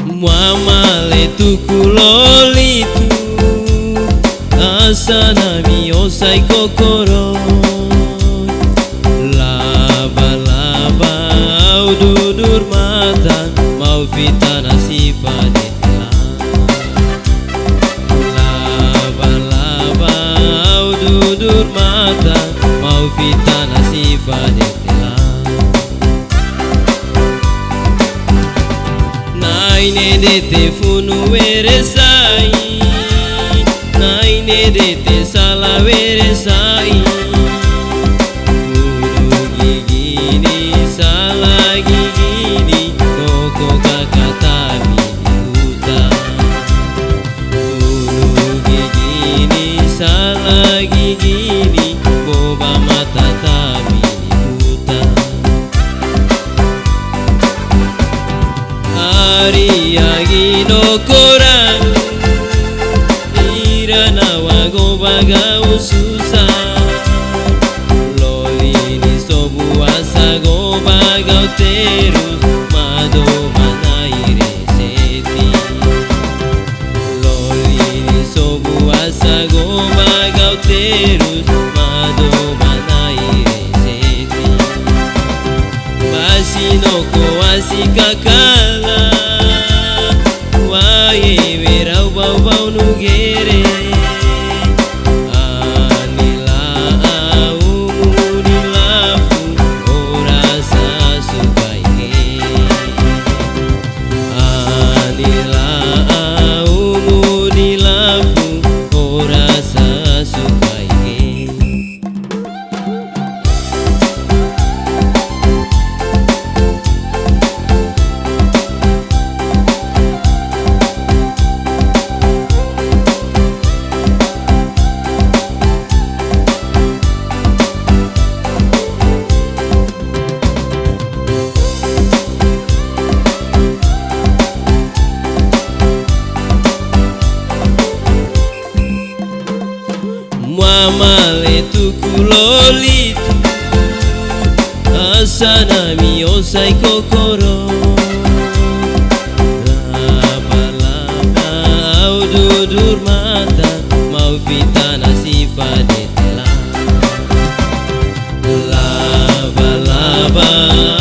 Muamale tuku lolitu asanami osai kokoro laba-laba au dudur mata mau fitana sifat telah laba-laba au dudur mata mau fitana sifat telah naine dete funu weresai naine dete sala weresai kudu gigini sala gigini toko kakatami huta kudu gigini sala gigini boba mata tami huta Ariagi no koran irana wago baga ususa lolini sobu asa go baga terus mado manaire seti lolini sobu asa go baga terus mado manaire seti basino ko asikakala wae verau bau nugere anila nilafu orasa sukaike anila nilafu orasa sukaike Muamale tuku lolitu asanami osai kokoro laba-laba au dudur mata mau fitana sifat telah laba-laba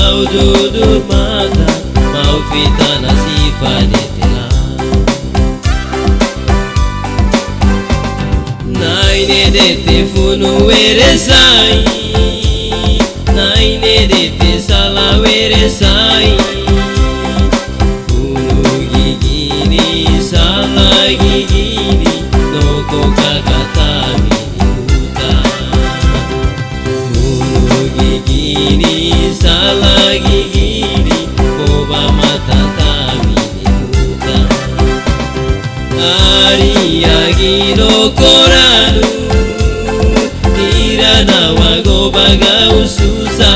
au dudur mata mau fitana sifat telah naine dete funu weresai naine dete sala weresai funu gigini sala gigini toko kakatami huta funu gigini sala gigini boba mata tami huta Ariagi no koranu irana wago baga ususa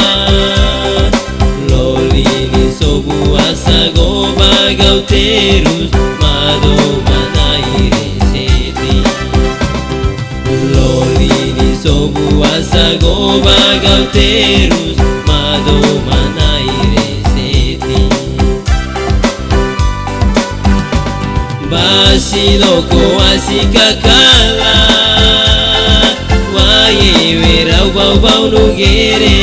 lolini sobu asa go baga terus mado manaire seti lolini sobu asa go baga terus mado manaire seti basino ko asikakala wae verau bau nugere